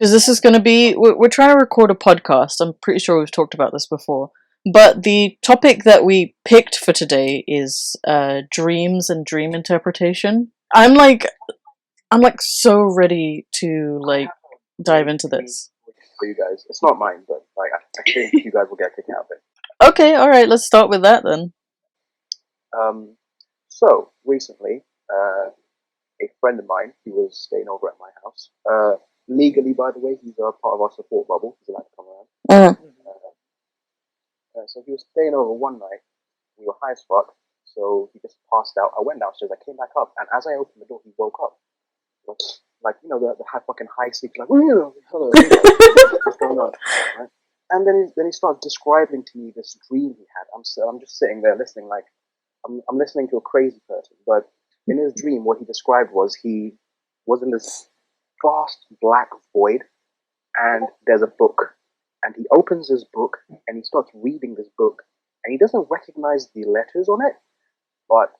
Because this is going to be, we're trying to record a podcast. I'm pretty sure we've talked about this before. But the topic that we picked for today is dreams and dream interpretation. I'm like so ready to like dive into this. For you guys, it's not mine, but like I think you guys will get a kick out of it. Okay, all right, let's start with that then. So recently, a friend of mine, he was staying over at my house. Legally, by the way, he's a part of our support bubble. He's allowed to come around. So he was staying over one night. We were high as fuck, so he just passed out. I went downstairs. I came back up, and as I opened the door, he woke up. Like you know, the fucking high sleep. Like, hello, what's going on? Right? And then he starts describing to me this dream he had. I'm just sitting there listening, like I'm listening to a crazy person. But in his dream, what he described was he was in this vast black void, and there's a book, and he opens his book and he starts reading this book, and he doesn't recognize the letters on it, but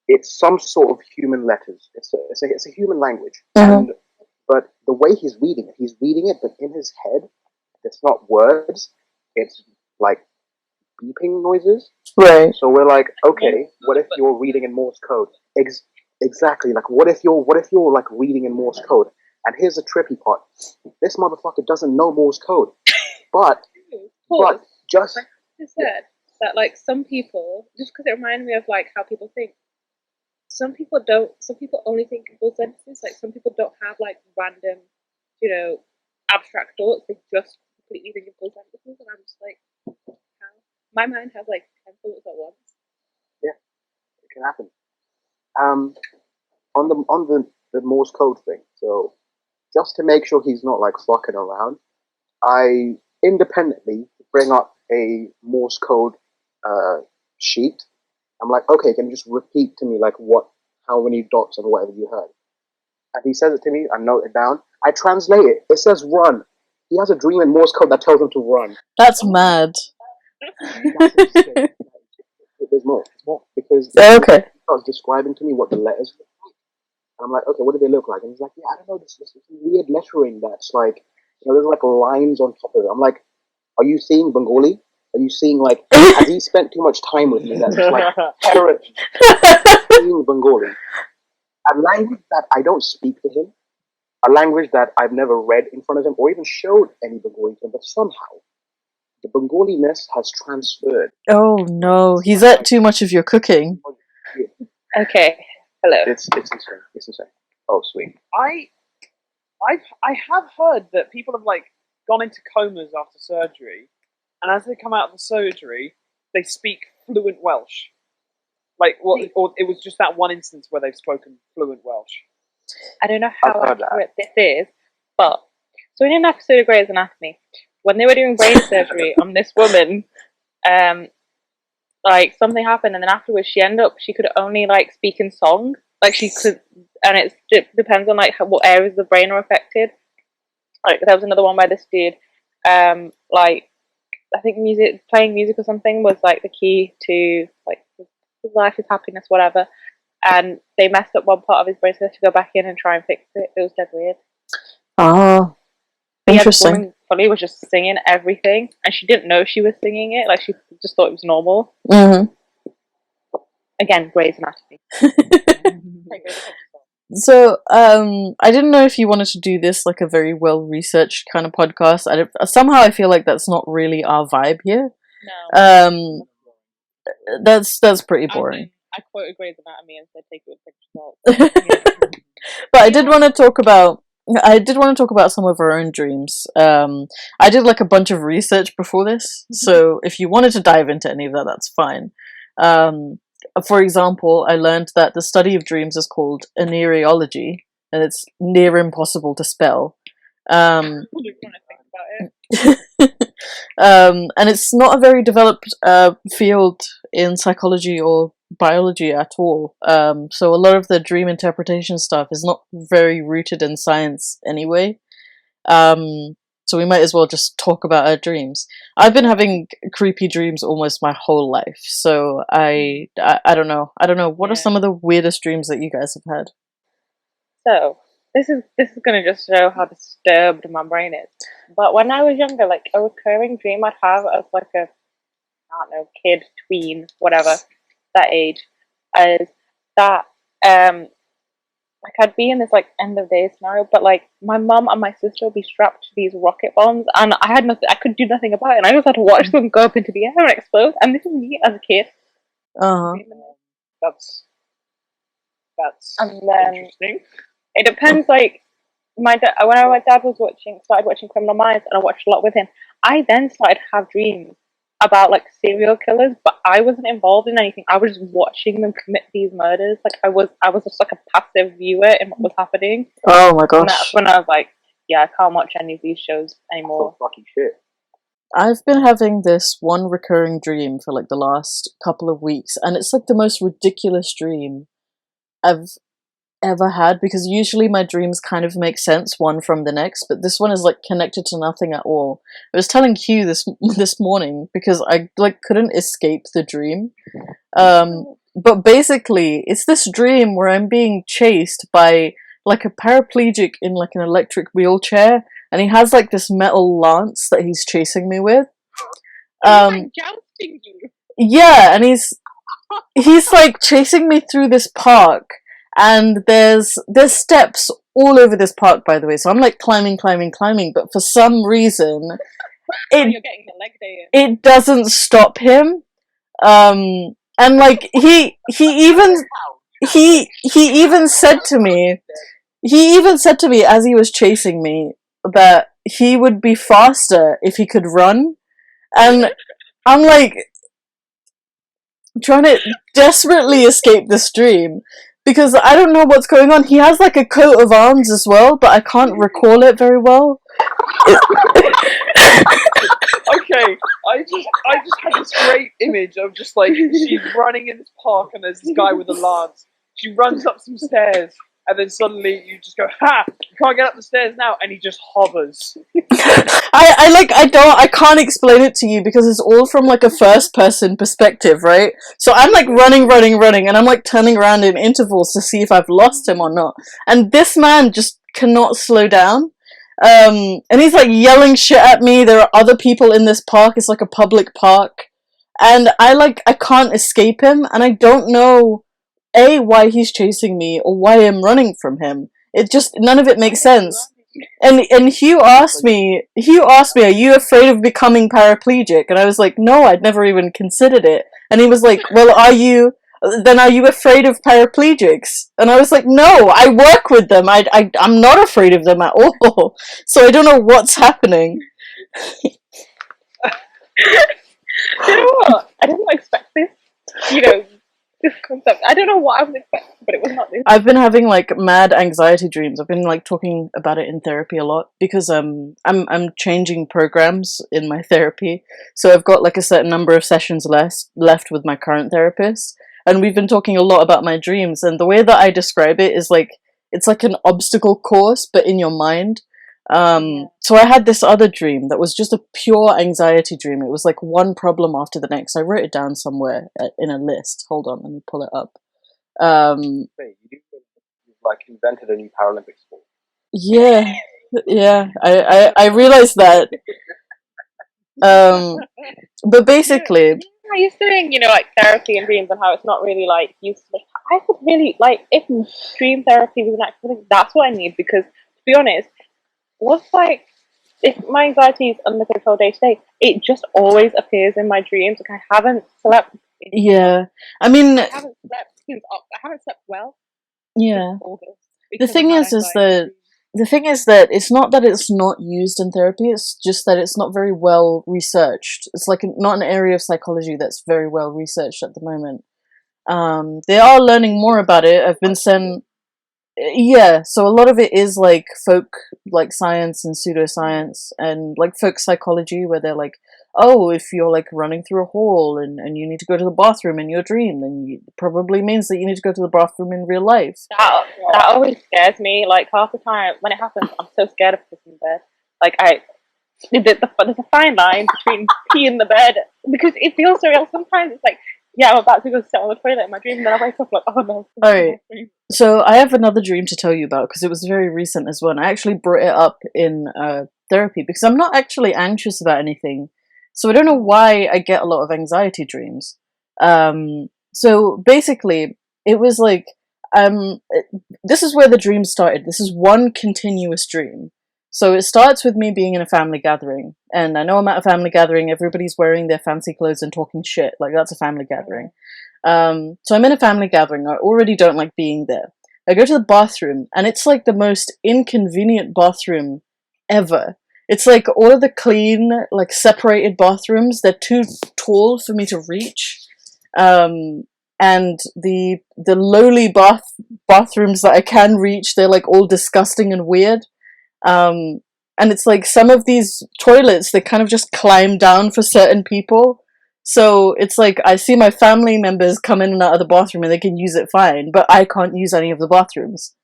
it's some sort of human letters. It's a human language, but the way he's reading it, but in his head, it's not words. It's like beeping noises. Right. So we're like, okay, what if you're reading in Morse code? Exactly. Like, what if you're like reading in Morse code? And here's the trippy part: this motherfucker doesn't know Morse code, but just like I said that like some people, just because it reminded me of like how people think. Some people don't. Some people only think in full sentences. Like some people don't have like random, abstract thoughts. They just completely think in full sentences, and I'm just like, how? My mind has like 10 thoughts at once. Yeah, it can happen. On the Morse code thing. So just to make sure he's not like fucking around, I independently bring up a Morse code sheet. I'm like, okay, can you just repeat to me like how many dots and whatever you heard? And he says it to me. I note it down. I translate it. It says run. He has a dream in Morse code that tells him to run. That's mad. That's insane. There's more. Because he starts describing to me what the letters look like. And I'm like, okay, what do they look like? And he's like, yeah, I don't know, this weird lettering that's like, there's like lines on top of it. I'm like, are you seeing Bengali? Are you seeing like, has he spent too much time with me that's like seeing Bengali? A language that I don't speak to him, a language that I've never read in front of him or even showed any Bengali to him, but somehow the Bengali-ness has transferred. Oh no, he's at too much of your cooking. Okay, hello. It's insane. It's insane. Oh, sweet. I have heard that people have like gone into comas after surgery, and as they come out of the surgery, they speak fluent Welsh. Like, or it was just that one instance where they've spoken fluent Welsh. I don't know how accurate this is, but so in an episode of Grey's Anatomy, when they were doing brain surgery on this woman, like something happened, and then afterwards she could only like speak in song. Like she could, and it depends on like what areas of the brain are affected. Like there was another one where this dude, like I think playing music or something was like the key to like his life, his happiness, whatever. And they messed up one part of his brain, so they had to go back in and try and fix it. It was dead weird. Oh, interesting. Yeah, this woman fully was just singing everything, and she didn't know she was singing it. Like she just thought it was normal. Mm-hmm. Again, Grey's Anatomy. So, I didn't know if you wanted to do this like a very well-researched kind of podcast. Somehow I feel like that's not really our vibe here. No. That's pretty boring. I quoted Grey's Anatomy and said take it with a pinch of salt. But I did want to talk about some of our own dreams. I did like a bunch of research before this, so if you wanted to dive into any of that, that's fine. For example, I learned that the study of dreams is called aneriology, and it's near impossible to spell. And it's not a very developed field in psychology or biology at all. So a lot of the dream interpretation stuff is not very rooted in science anyway. So we might as well just talk about our dreams. I've been having creepy dreams almost my whole life, so I don't know. What are some of the weirdest dreams that you guys have had? So this is gonna just show how disturbed my brain is. But when I was younger, like a recurring dream I'd have as like a, I don't know, kid, tween, whatever, that age, is that like I'd be in this like end of day scenario, but like my mum and my sister would be strapped to these rocket bombs, and I had nothing, I could do nothing about it, and I just had to watch them go up into the air and explode. And this is me as a kid. Uh-huh. That's And then interesting. it depends. Like my dad, when my dad was started watching Criminal Minds, and I watched a lot with him. I then started to have dreams about like serial killers, but I wasn't involved in anything. I was just watching them commit these murders. Like I was just like a passive viewer in what was happening. Oh my And that's gosh. when I was like, yeah, I can't watch any of these shows anymore. Fucking shit. I've been having this one recurring dream for like the last couple of weeks, and it's like the most ridiculous dream I've ever had, because usually my dreams kind of make sense one from the next, but this one is like connected to nothing at all. I was telling Hugh this morning because I like couldn't escape the dream. But basically it's this dream where I'm being chased by like a paraplegic in like an electric wheelchair, and he has like this metal lance that he's chasing me with. Jousting you. Yeah, and he's like chasing me through this park, and there's steps all over this park, by the way, so I'm like climbing, but for some reason You're getting the leg day in. it doesn't stop him. And like he even said to me as he was chasing me that he would be faster if he could run, and I'm like trying to desperately escape this dream because I don't know what's going on. He has like a coat of arms as well, but I can't recall it very well. Okay, I just had this great image of just like she's running in this park and there's this guy with a lance. She runs up some stairs and then suddenly you just go, ha! You can't get up the stairs now, and he just hovers. I can't explain it to you because it's all from like a first person perspective, right? So I'm like running, and I'm like turning around in intervals to see if I've lost him or not. And this man just cannot slow down. And he's like yelling shit at me. There are other people in this park. It's like a public park. And I can't escape him, and I don't know why he's chasing me or why I'm running from him. It just, none of it makes sense. And Hugh asked me, are you afraid of becoming paraplegic? And I was like, no, I'd never even considered it. And he was like, well, are you afraid of paraplegics? And I was like, no, I work with them. I'm not afraid of them at all. So I don't know what's happening. You know what? I didn't expect this. You know, this concept. I don't know what I was expecting, but it was not this. I've been having like mad anxiety dreams. I've been like talking about it in therapy a lot because I'm changing programs in my therapy. So I've got like a certain number of sessions left with my current therapist, and we've been talking a lot about my dreams, and the way that I describe it is like it's like an obstacle course but in your mind. So I had this other dream that was just a pure anxiety dream. It was like one problem after the next. I wrote it down somewhere in a list. Hold on, let me pull it up. Wait, you've like invented a new Paralympic sport. Yeah, I realized that. But basically, How you're saying, you know, like therapy and dreams and how it's not really like useful. I would really like if dream therapy was an actual thing. That's what I need, because to be honest, what's like if my anxiety is under control day to day, it just always appears in my dreams. Like I haven't slept. yeah, I mean, I haven't slept since I haven't slept well. yeah. Since August. The thing is that it's not that it's not used in therapy. It's just that it's not very well researched. It's like not an area of psychology that's very well researched at the moment. They are learning more about it. I've been sent. Yeah, so a lot of it is like folk, like science and pseudoscience, and like folk psychology, where they're like, oh, if you're like running through a hall and you need to go to the bathroom in your dream, then it probably means that you need to go to the bathroom in real life. That always scares me. Like half the time when it happens, I'm so scared of pissing in bed. Like there's a fine line between pee in the bed, because it feels so real. Sometimes it's like, yeah, I'm about to go sit on the toilet in my dream, and then I wake up like, oh no. Alright, So I have another dream to tell you about because it was very recent as well. And I actually brought it up in therapy because I'm not actually anxious about anything. So I don't know why I get a lot of anxiety dreams. So basically, it was like this is where the dream started. This is one continuous dream. So it starts with me being in a family gathering, and I know I'm at a family gathering. Everybody's wearing their fancy clothes and talking shit. Like that's a family gathering. So I'm in a family gathering. I already don't like being there. I go to the bathroom, and it's like the most inconvenient bathroom ever. It's like all of the clean, like separated bathrooms, they're too tall for me to reach. And the lowly bathrooms that I can reach, they're like all disgusting and weird. Um, and it's like some of these toilets, they kind of just climb down for certain people. So it's like I see my family members come in and out of the bathroom and they can use it fine, but I can't use any of the bathrooms.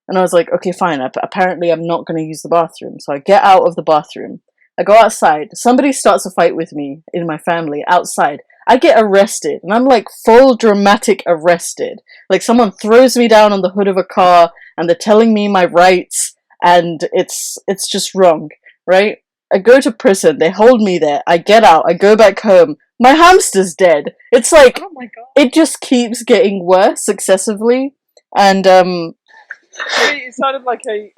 And I was like, okay, fine. Apparently, I'm not going to use the bathroom. So I get out of the bathroom. I go outside. Somebody starts a fight with me in my family outside. I get arrested, and I'm like full dramatic arrested. Like someone throws me down on the hood of a car, and they're telling me my rights, and it's just wrong, right? I go to prison. They hold me there. I get out. I go back home. My hamster's dead. It's like Oh my god. it just keeps getting worse successively, and It sounded like a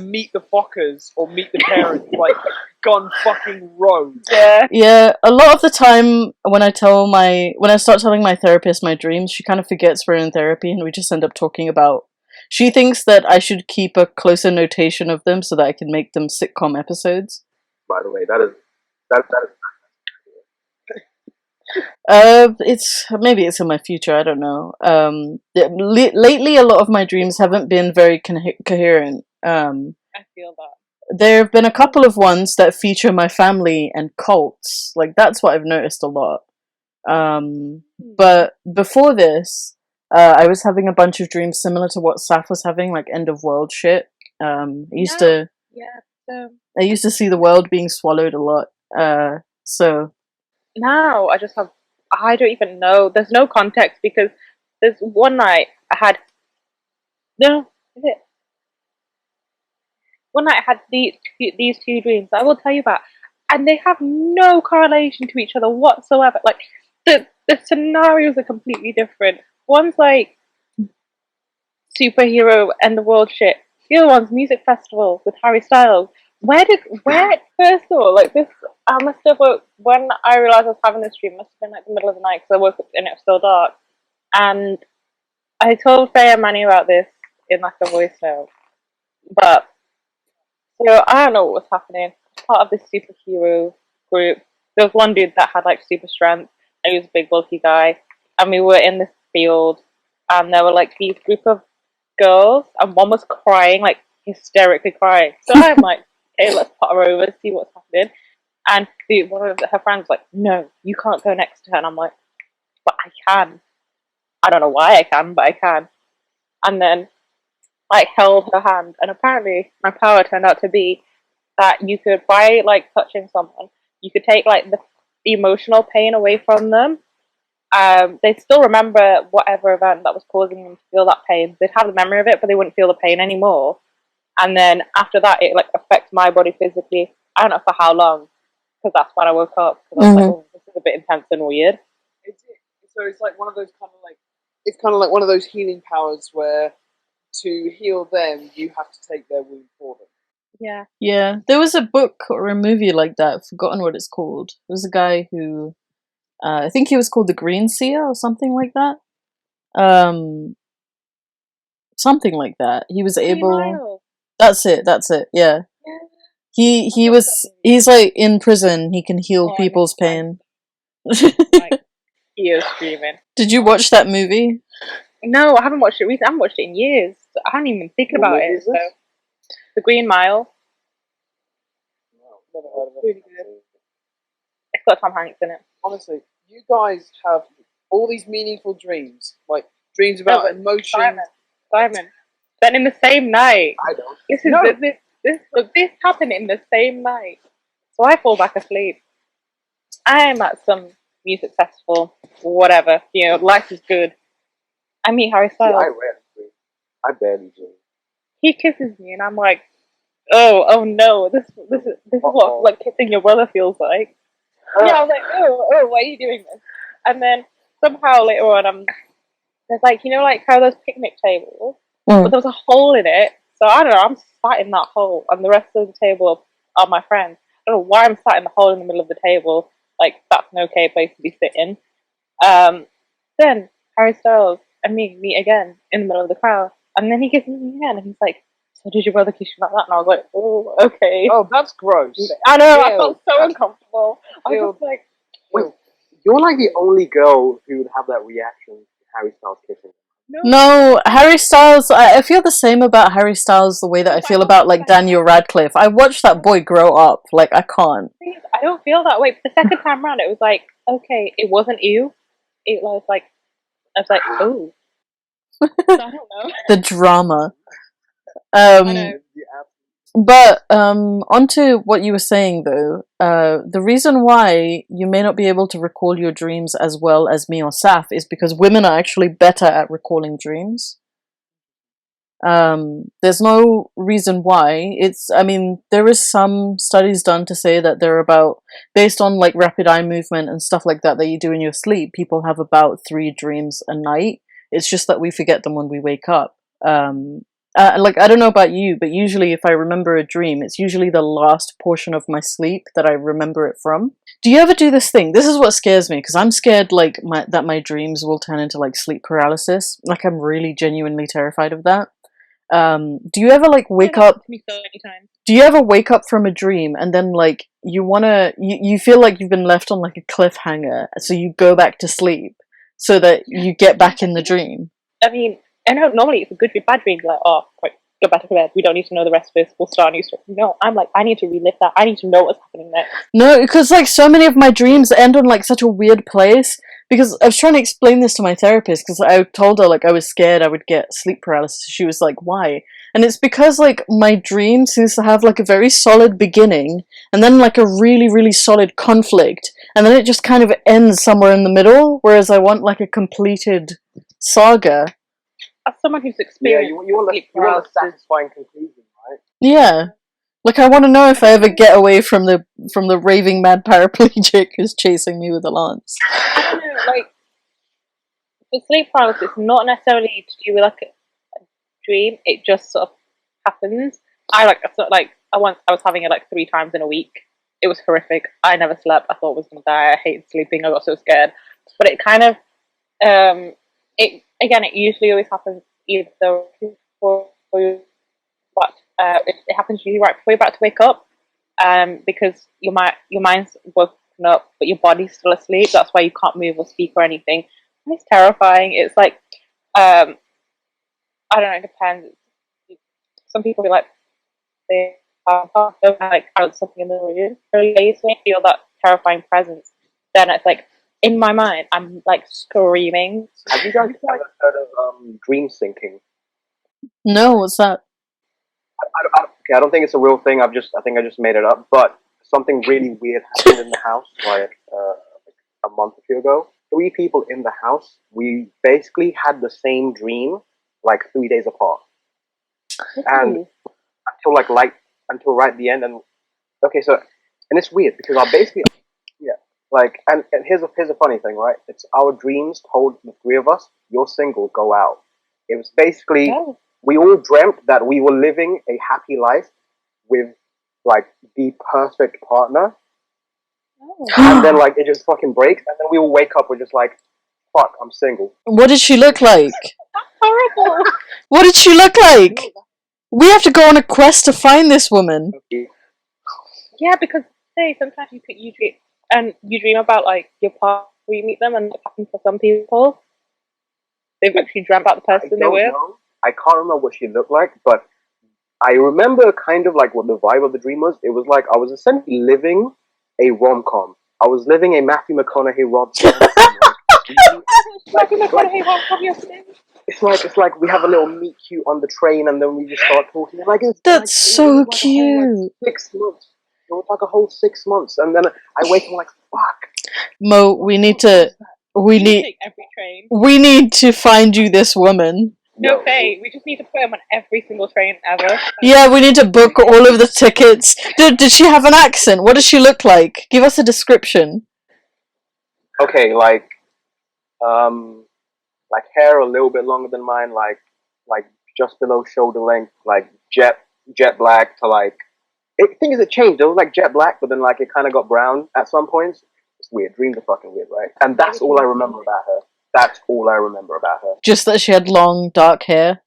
Meet the Fockers or Meet the Parents, like gone fucking rogue. Yeah. yeah, a lot of the time when I start telling my therapist my dreams, she kind of forgets we're in therapy and we just end up talking about. She thinks that I should keep a closer notation of them so that I can make them sitcom episodes. By the way, that is It's maybe it's in my future. I don't know. Lately, a lot of my dreams haven't been very coherent. I feel that. There have been a couple of ones that feature my family and cults. Like that's what I've noticed a lot. But before this, I was having a bunch of dreams similar to what Saff was having, like end of world shit. Yeah. So I used to see the world being swallowed a lot. So now I don't even know. There's no context because there's one night I had no. Is it? One night I had these two dreams I will tell you about, and they have no correlation to each other whatsoever. Like the scenarios are completely different. One's like superhero and the world shit. The other one's music festival with Harry Styles. Where first of all, like this, I must have when I realized I was having this dream. Must have been like the middle of the night because I woke up and it was still dark. And I told Faye and Manny about this in like a voice note, but so I don't know what was happening. Part of this superhero group. There was one dude that had like super strength, and he was a big bulky guy. And we were in this field, and there were like these group of girls, and one was crying, like hysterically crying. So I'm like, okay, let's put her over, see what's happening. And one of her friends was like, no, you can't go next to her. And I'm like, but I can. I don't know why I can, but I can. And then like held her hand, and apparently my power turned out to be that you could, by like touching someone, you could take like the emotional pain away from them. They still remember whatever event that was causing them to feel that pain. They'd have the memory of it, but they wouldn't feel the pain anymore. And then after that, it like affects my body physically. I don't know for how long, because that's when I woke up. Because I was like, oh, this is a bit intense and weird. So it's like one of those kind of like it's kind of like one of those healing powers where to heal them you have to take their wound for them. Yeah. yeah, there was a book or a movie like that. I've forgotten what it's called. There was a guy who, I think he was called the Green Seer or something like that. Something like that. He was able. Mile. That's it. That's it. Yeah. He's like in prison. He can heal people's pain. Like, he is screaming. Did you watch that movie? No, I haven't watched it recently. I haven't watched it in years. I haven't even been thinking about it. So. The Green Mile. Never heard of it. Really good. It's got Tom Hanks in it. Honestly, you guys have all these meaningful dreams, like dreams about emotion. Simon. Then in the same night. I don't. This happened in the same night. So I fall back asleep. I am at some music festival, whatever. You know, life is good. I meet Harry See, Styles. I rarely dream. I barely do. He kisses me, and I'm like, oh no, this is what like kissing your brother feels like. Yeah, I was like, oh, why are you doing this? And then somehow later on, there's like, like how those picnic tables, but there was a hole in it. So I don't know, I'm sat in that hole, and the rest of the table are my friends. I don't know why I'm sat in the hole in the middle of the table. Like, that's an okay place to be sitting. Then Harry Styles and me meet again in the middle of the crowd, and then he kisses me again, and he's like, "So did your brother kiss you like that?" And I was like, "Oh, okay." Oh, that's gross. I know. I Ew. felt so uncomfortable. I was just like, Wait, you're like the only girl who would have that reaction to Harry Styles kissing. No, Harry Styles. I feel the same about Harry Styles the way that I feel about like Daniel Radcliffe. I watched that boy grow up. Like I can't. I don't feel that way. The second time round, it was like, okay, it wasn't you. It was like, I was like, oh. I don't know. The drama. I know. But onto what you were saying though, the reason why you may not be able to recall your dreams as well as me or Saff is because women are actually better at recalling dreams. There's no reason why. I mean, there is some studies done to say that they're about, based on like rapid eye movement and stuff like that you do in your sleep, people have about 3 dreams a night. It's just that we forget them when we wake up. Like, I don't know about you, but usually if I remember a dream, it's usually the last portion of my sleep that I remember it from. Do you ever do this thing? This is what scares me, because I'm scared like that my dreams will turn into like sleep paralysis. Like, I'm really genuinely terrified of that. Do you ever like wake up? Me so many times. Do you ever wake up from a dream and then like you feel like you've been left on like a cliffhanger, so you go back to sleep so that you get back in the dream? I mean, I know normally it's a good dream, bad dream. Like, oh, right, go back to bed. We don't need to know the rest of this. We'll start a new story. No, I'm like, I need to relive that. I need to know what's happening next. No, because like so many of my dreams end on like such a weird place. Because I was trying to explain this to my therapist, because I told her like I was scared I would get sleep paralysis. She was like, "Why?" And it's because like my dream seems to have like a very solid beginning, and then like a really really solid conflict, and then it just kind of ends somewhere in the middle. Whereas I want like a completed saga. As someone who's experienced you want a satisfying conclusion, right? Yeah. Like, I want to know if I ever get away from the raving mad paraplegic who's chasing me with a lance. I don't know, like, for sleep paralysis, not necessarily to do with like a dream. It just sort of happens. I was having it like 3 times in a week. It was horrific. I never slept. I thought I was gonna die. I hated sleeping. I got so scared. But it kind of, it usually always happens either before you, but it happens usually right before you're about to wake up, because your mind's woken up, but your body's still asleep. That's why you can't move or speak or anything. And it's terrifying. It's like, I don't know. It depends. Some people be like, they have like something in the room. When I feel that terrifying presence, then it's like in my mind, I'm like screaming. Have you guys ever heard of dream syncing? No, what's that? I don't think it's a real thing. I think I just made it up. But something really weird happened in the house like a month or 2 ago. 3 people in the house. We basically had the same dream like 3 days apart, and until right at the end. And okay, so and it's weird because and here's a funny thing, right? It's our dreams told the 3 of us, "You're single, go out." It was basically. Oh. We all dreamt that we were living a happy life with, like, the perfect partner. Oh. And then, like, it just fucking breaks. And then we all wake up, we're just like, fuck, I'm single. What did she look like? Horrible. What did she look like? We have to go on a quest to find this woman. Yeah, because sometimes you dream about like your partner when you meet them, and it happens for some people. They've actually dreamt about the person they're with. I can't remember what she looked like, but I remember kind of like what the vibe of the dream was. It was like I was essentially living a rom-com. I was living a Matthew McConaughey rom-com. Matthew McConaughey rom-com, you're saying? It's like we have a little meet cute on the train, and then we just start talking. Like That's so cute. 6 months. It was like a whole 6 months, and then I wake up like, fuck. Mo, we need take every train. We need to find you this woman. No, Yo, Faye, we just need to put him on every single train ever. Yeah, we need to book all of the tickets. Did she have an accent? What does she look like? Give us a description. okay, like hair a little bit longer than mine, like just below shoulder length, like jet black to like. Thing is, it changed. It was like jet black, but then like it kind of got brown at some points. It's weird. Dreams are fucking weird, right? And that's all I remember about her. That's all I remember about her. Just that she had long, dark hair.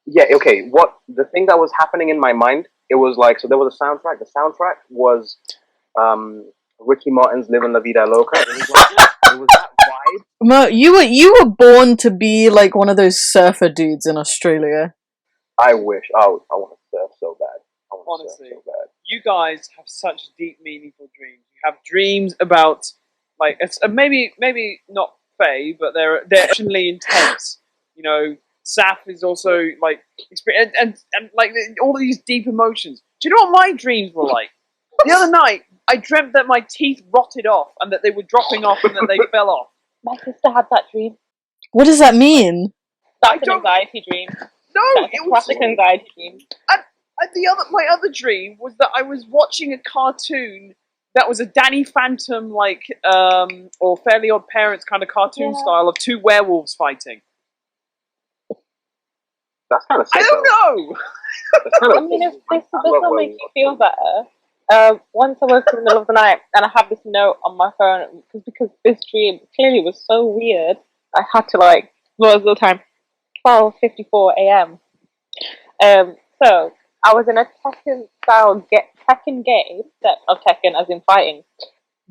Yeah. Okay. What the thing that was happening in my mind? It was like, so there was a soundtrack. The soundtrack was Ricky Martin's "Livin' La Vida Loca." It was that vibe. Mo, you were born to be like one of those surfer dudes in Australia. I wish. I want to surf so bad. I want to surf Honestly, so bad. you guys have such deep, meaningful dreams. You have dreams about like it's maybe not Faye, but they're actually intense. You know, Saff is also like and like all these deep emotions. Do you know what my dreams were like? The other night, I dreamt that my teeth rotted off and that they were dropping off and that they fell off. My sister had that dream. What does that mean? That's an anxiety dream. No, That's it a was. classic anxiety dream. And my other dream was that I was watching a cartoon that was a Danny Phantom or Fairly Odd Parents kind of cartoon style of two werewolves fighting. That's kind of sick. I don't know. I mean, if this will make you feel better. Once I woke up in the middle of the night and I have this note on my phone because this dream clearly was so weird. I had to what was the time? 12:54 a.m. So I was in a Tekken style Tekken game set of Tekken as in fighting,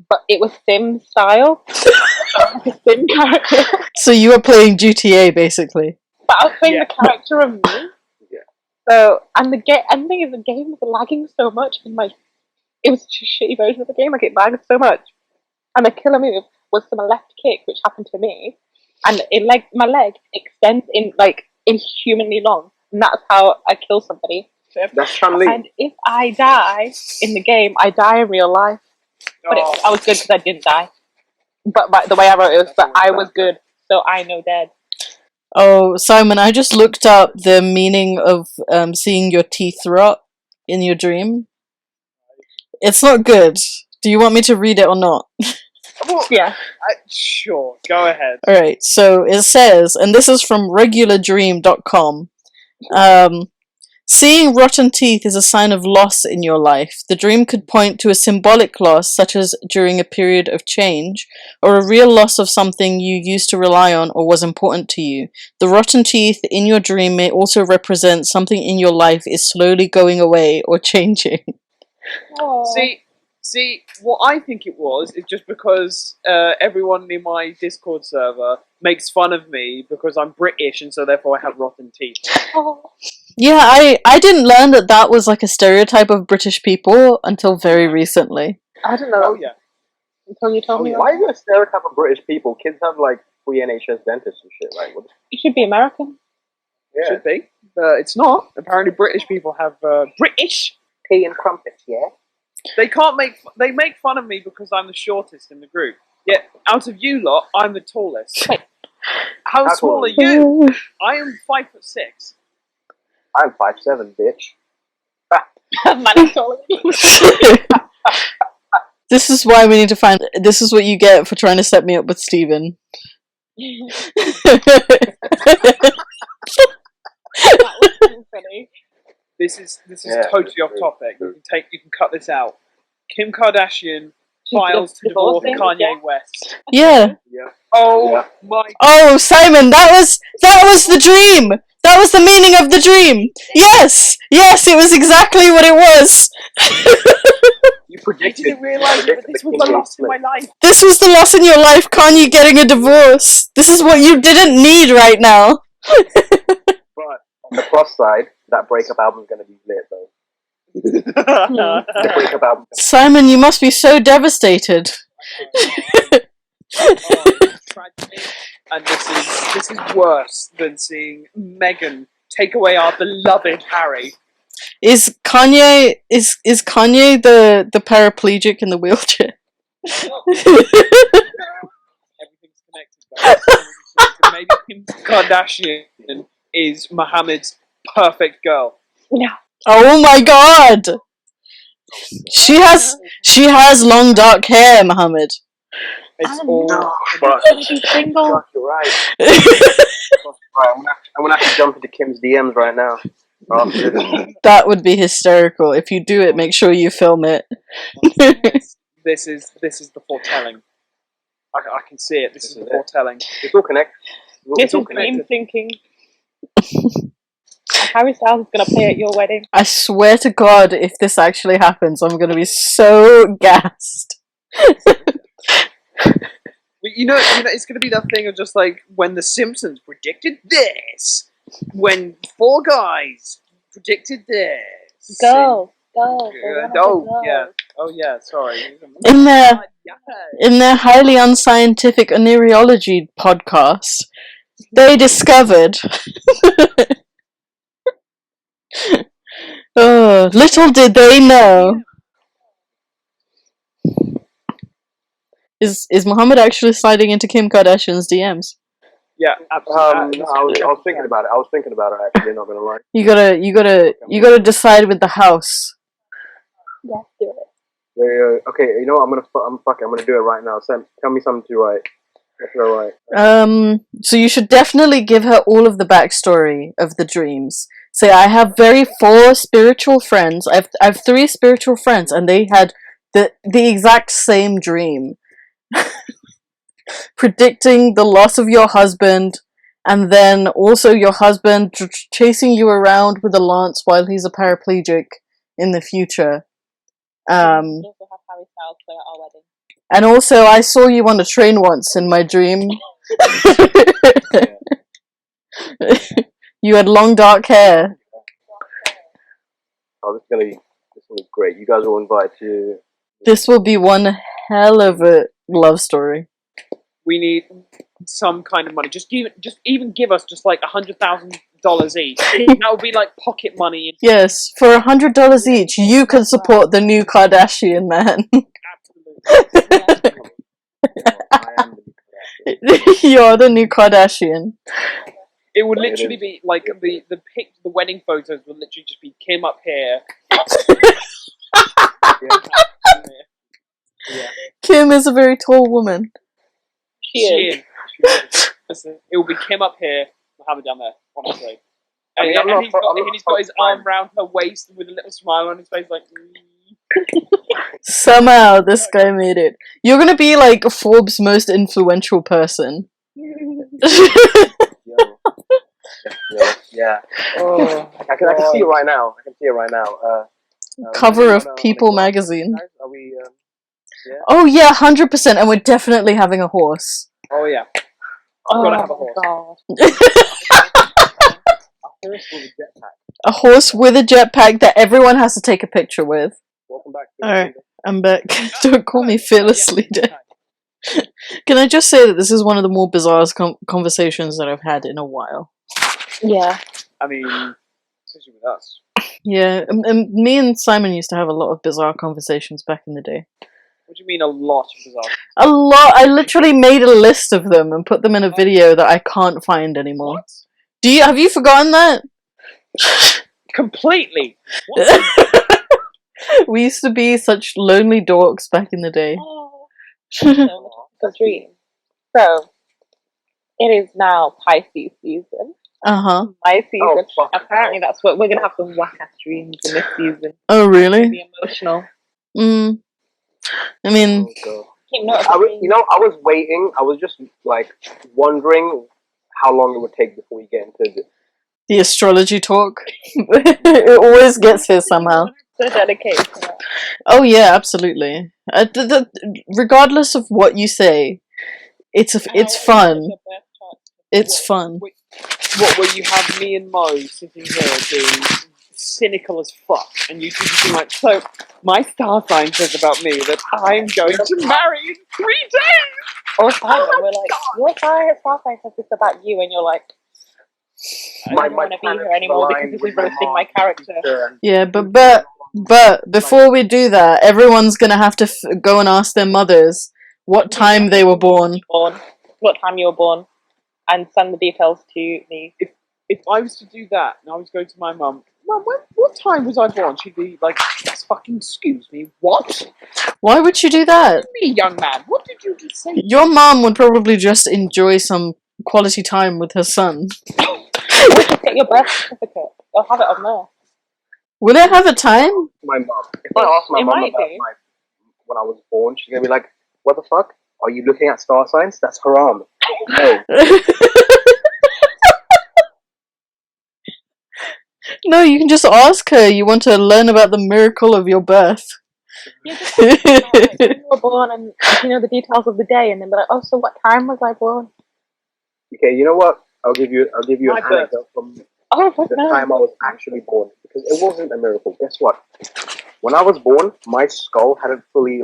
but it was Sim style. Like a Sim character. So you were playing GTA basically. But I was playing the character of me. Yeah. So and the thing is the game was lagging so much and it was such a shitty version of the game, it lagged so much. And the killer move was to my left kick, which happened to me, and my leg extends inhumanly long, and that's how I kill somebody. That's Chun-Li. And if I die in the game, I die in real life. But I was good because I didn't die. But the way I wrote it was that I was good, so I know dead. Oh, Simon, I just looked up the meaning of seeing your teeth rot in your dream. It's not good. Do you want me to read it or not? Well, yeah. Sure, go ahead. Alright, so it says, and this is from regulardream.com, seeing rotten teeth is a sign of loss in your life. The dream could point to a symbolic loss, such as during a period of change, or a real loss of something you used to rely on or was important to you. The rotten teeth in your dream may also represent something in your life is slowly going away or changing. See, what I think it was is just because everyone in my Discord server makes fun of me because I'm British and so therefore I have rotten teeth. Yeah, I didn't learn that was like a stereotype of British people until very recently. I don't know. Oh yeah. Until you told me. Why is it a stereotype of British people? Kids have like free NHS dentists and shit. Like, what? You should be American. Yeah. Should be. It's not. Apparently, British people have British tea and crumpets. Yeah. They make fun of me because I'm the shortest in the group. Yet, out of you lot, I'm the tallest. How small are you? I am 5'6". I'm 5'7", bitch. Man, taller than you. This is why we need to find. This is what you get for trying to set me up with Steven. That was so funny. This is totally off topic. You can cut this out. Kim Kardashian files to divorce Kanye West. Yeah. Yeah. Oh my. Oh, Simon, that was the dream. That was the meaning of the dream. Yes, it was exactly what it was. You I predicted. didn't realise that this was the loss in my life. This was the loss in your life, Kanye getting a divorce. This is what you didn't need right now. But on the plus side, that breakup album's gonna be lit though. The breakup album. Simon, you must be so devastated. Tragedy. And this is worse than seeing Meghan take away our beloved Harry. Is Kanye the paraplegic in the wheelchair? Everything's connected, guys. maybe Kim Kardashian is Muhammad's perfect girl. No. Oh my god! She has long dark hair, Muhammad. It's Oh, all. No, fuck. She's single. Fuck, you're right. Right, I'm gonna have to jump into Kim's DMs right now. After this. That would be hysterical. If you do it, make sure you film it. This is the foretelling. I can see it. This is the it. foretelling. It's all connected. This all is dream thinking. Harry Styles is gonna play at your wedding. I swear to God, if this actually happens, I'm gonna be so gassed. You know, it's gonna be that thing of just like when The Simpsons predicted this, when Four Guys predicted this. Girls. Oh yeah. Sorry. In their Yeah. in their highly unscientific oneirology podcast, they discovered. Oh, little did they know. Is Muhammad actually sliding into Kim Kardashian's DMs? Yeah, I absolutely. was thinking about it. I was thinking about it actually. Not gonna lie. You gotta decide with the house. Yes, do it. Yeah. Okay. You know what? I'm gonna do it right now. Tell me something to write. That's all right. So you should definitely give her all of the backstory of the dreams. Say, I have 4 spiritual friends. I've 3 spiritual friends, and they had the exact same dream, predicting the loss of your husband, and then also your husband chasing you around with a lance while he's a paraplegic in the future. We'll also have Harry Styles play at our wedding. And also, I saw you on a train once in my dream. You had long dark hair. Oh, this is gonna be great. You guys are all invited to. This will be one hell of a love story. We need some kind of money. Just even give us just like $100,000 each. That would be like pocket money. Yes, for $100 each, you can support the new Kardashian man. Absolutely. I am the You're the new Kardashian. It would literally be like the wedding photos would literally just be Kim up here. Yeah. Kim is a very tall woman. She is. Listen, it will be Kim up here, Muhammad down there, honestly. And, I'm not he's got his fine. arm round her waist with a little smile on his face, like. Somehow this guy made it. You're gonna be like Forbes' most influential person. Yeah. Oh, I can see it right now. Cover of on a People yacht, magazine. guys? Are we? Yeah. Oh yeah, 100%, and we're definitely having a horse. Oh yeah. I'm gonna have a horse. God. A horse with a jetpack. A horse with a jetpack that everyone has to take a picture with. Welcome back. Alright, I'm back. Don't call me fearless leader. Can I just say that this is one of the more bizarre conversations that I've had in a while? Yeah. I mean, especially with us. Yeah, and me and Simon used to have a lot of bizarre conversations back in the day. What do you mean a lot of bizarre? A lot. I literally made a list of them and put them in a video that I can't find anymore. What? Have you forgotten that? Completely. What? We used to be such lonely dorks back in the day. Oh. The dream. So, it is now Pisces season. Uh-huh. My season. Oh, fuck. Apparently, that's what we're gonna have some whack-ass dreams in this season. Oh, really? Be emotional. I mean, Oh, Keep note of God. the dreams. I was waiting. I was just like wondering how long it would take before we get into the astrology talk. It always gets here somehow. So dedicated to that. Oh yeah, absolutely. Regardless of what you say, it's fun. It's fun. Wait, what, where you have me and Mo sitting here being cynical as fuck, and you just be like, so, my star sign says about me that I'm going to marry in 3 days! Or Simon, we're like, your star sign says this about you, and you're like, I don't want to be here anymore because this is roasting my character. Yeah, but before we do that, everyone's gonna have to go and ask their mothers what time they were born. What time you were born? and send the details to me. If I was to do that and I was going to my mum, what time was I born? She'd be like, fucking excuse me, what? Why would you do that? Me, young man, what did you just say? Your mom would probably just enjoy some quality time with her son. We should get your birth certificate. They'll have it on there. Will it have a time? My mum. If I ask my It mum might about do. when I was born, she's gonna be like, "What the fuck? Are you looking at star signs? That's haram." No. No, you can just ask her. You want to learn about the miracle of your birth. You just have to know, like, when you were born and the details of the day, and then be like, oh, so what time was I born? Okay, you know what? I'll give you My an birth. anecdote from Oh, fuck the no. time I was actually born, because it wasn't a miracle. Guess what? When I was born, my skull hadn't fully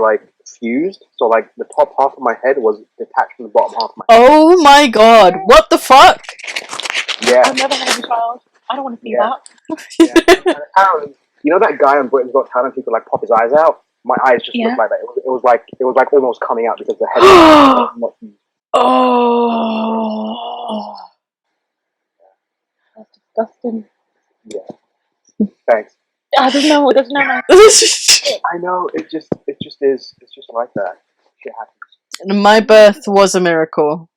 fused, so the top half of my head was detached from the bottom half of my head. Oh my god, what the fuck? Yeah. I've never had a child. I don't want to see Yeah. that. Yeah. And apparently, you know that guy on Britain's Got Talent who could pop his eyes out? My eyes just Yeah. looked like that. It was like almost coming out because the head was not fused. Oh. That's disgusting. Yeah. Thanks. I don't know. It doesn't know. I know, it just is. It's just like that. Shit happens. My birth was a miracle.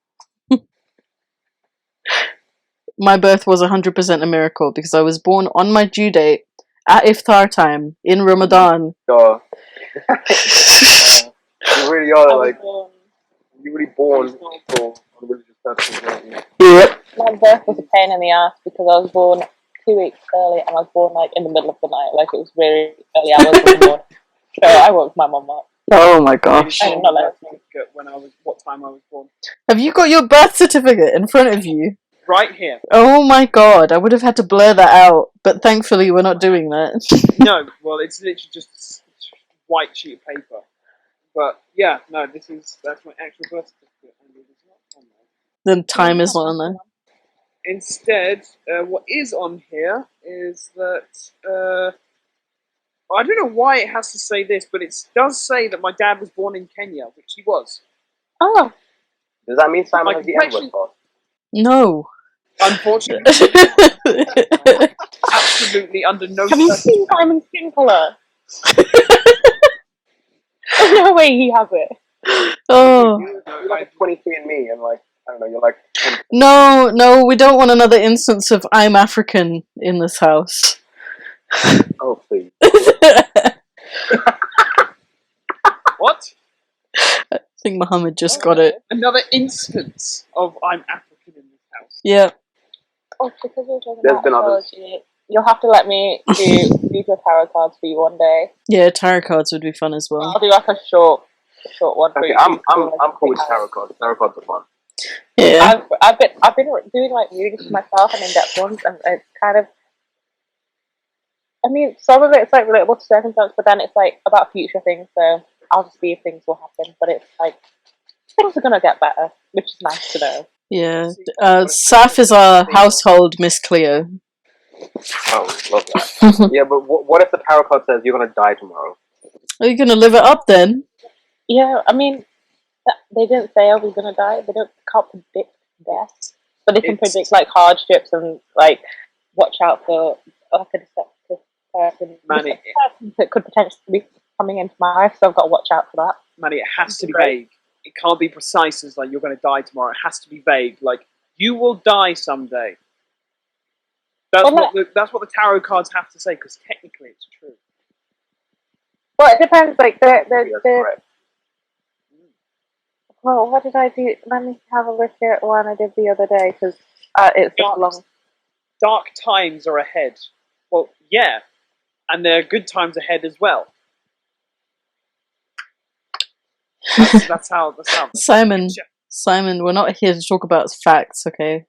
My birth was 100% a miracle because I was born on my due date at iftar time in Ramadan. So, you really are you're really born for religious purposes, aren't you? Yep. My birth was a pain in the ass because I was born 2 weeks early, and I was born in the middle of the night. It was very early hours of the morning. So I woke my mum up. Oh my gosh. I did not let her sleep. What time I was born. Have you got your birth certificate in front of you? Right here. Oh my god, I would have had to blur that out, but thankfully we're not doing that. No, well, it's literally just a white sheet of paper. But yeah, no, that's my actual birth certificate, and it is not on there. The time is not on there. Instead, what is on here is that I don't know why it has to say this, but it does say that my dad was born in Kenya, which he was. Oh, Does that mean Simon My has the complexion- N-word part? No. Unfortunately, absolutely under no have you seen Simon's skin colour? There's no way he has it. Oh. You're like a 23andMe, and I don't know, you're like... No, we don't want another instance of I'm African in this house. Oh, please. What? I think Muhammad just got it. Another instance of I'm African in this house. Yeah. Oh, because we're talking There's about been others. astrology, you'll have to let me do your tarot cards for you one day. Yeah, tarot cards would be fun as well. I'll do a short one for Okay, you. I'm cool with tarot cards. Tarot cards are fun. Yeah. I've been doing readings for myself and in-depth ones, and it's kind of. I mean, some of it's relatable to circumstance, but then it's about future things. So I'll just see if things will happen. But it's things are gonna get better, which is nice to know. Yeah. Saff is our household Miss Cleo. Oh, love that. Yeah, but what if the tarot card says you're gonna die tomorrow? Are you gonna live it up then? Yeah, I mean, they didn't say I was gonna die. Can't predict death, but they can predict hardships and watch out for a deceptive person. Manny, That could potentially be coming into my life, so I've got to watch out for that. Manny, it has to be vague. It can't be precise as you're going to die tomorrow. It has to be vague. You will die someday. That's what the tarot cards have to say, because technically it's true. Well, it depends. That's correct. Well, what did I do? Let me have a look at one I did the other day, because it's just long. Dark times are ahead. Well, yeah, and there are good times ahead as well. That's how. Simon, we're not here to talk about facts, okay?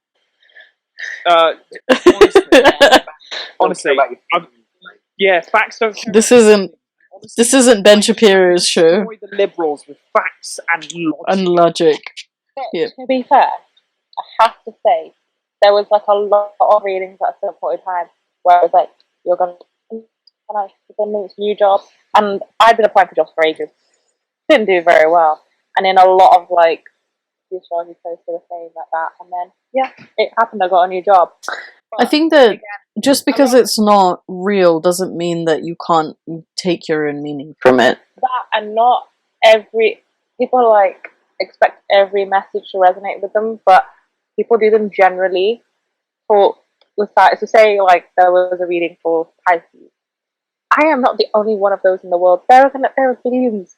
Honestly, yeah, facts don't. This isn't Ben Shapiro's show. Destroy the liberals with facts and logic. And logic. Yep. To be fair, I have to say, there was a lot of readings at a certain point in time where it was you're going to move to a new job. And I'd been applying for jobs for ages. Didn't do very well. And in a lot of the astrology post they were saying like that, and then yeah, it happened. I got a new job. I But think that again, just because it's not real doesn't mean that you can't take your own meaning from it. that, and not every people like expect every message to resonate with them, but people do them generally. For with that, to say like there was a reading for Pisces. I am not the only one of those in the world. There are billions.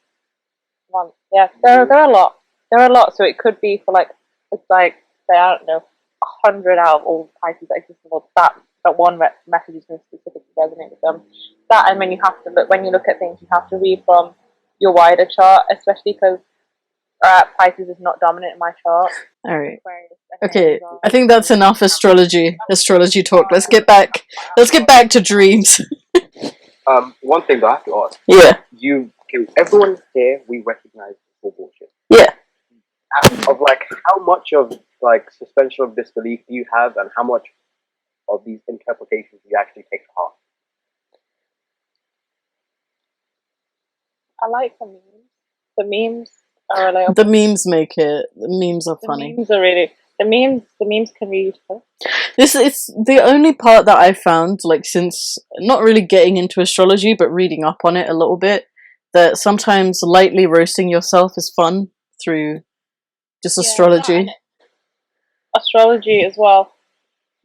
One, yeah, there are a lot. There are a lot. So it could be for like it's like say I don't know 100 out of all Pisces that exist in the world. That one message is going to specifically resonate with them. That, and when you have to look when you look at things, you have to read from your wider chart, especially because Pisces is not dominant in my chart. All right. Aquarius Okay, as well. I think that's enough astrology talk. Let's get back to dreams. One thing that I have to ask. Yeah. Everyone here, we recognize full bullshit. Yeah. Of like, how much of like suspension of disbelief do you have, and how much of these interpretations do you actually take to heart? I like the memes. The memes are relatable. The memes make it. The memes are funny. The memes are really the memes can be useful. This is the only part that I found, like, since not really getting into astrology but reading up on it a little bit, that sometimes lightly roasting yourself is fun through just astrology. Astrology as well.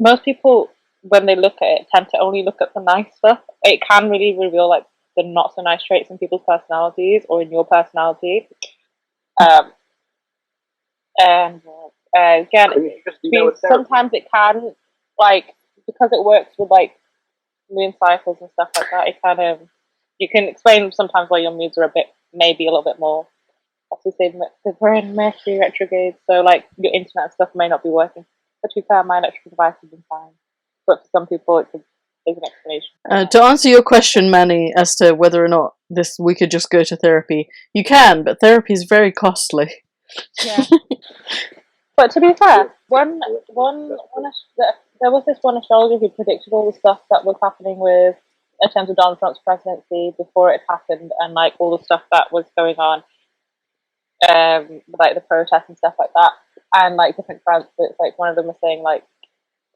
Most people, when they look at it, tend to only look at the nice stuff. It can really reveal like the not so nice traits in people's personalities or in your personality. And again, sometimes it can, like, because it works with like moon cycles and stuff like that. It kind of you can explain sometimes why your moods are maybe a little bit more. As we say, because we're in Mercury retrograde, so like your internet stuff may not be working. But to be fair, my electrical device has been fine. But for some people, there's an explanation. To answer your question, Manny, as to whether or not we could just go to therapy, you can, but therapy is very costly. Yeah. But to be fair, there was this one astrologer who predicted all the stuff that was happening with in terms of Donald Trump's presidency before it happened, and like all the stuff that was going on, like the protests and stuff like that, and like different transcripts. Like one of them was saying like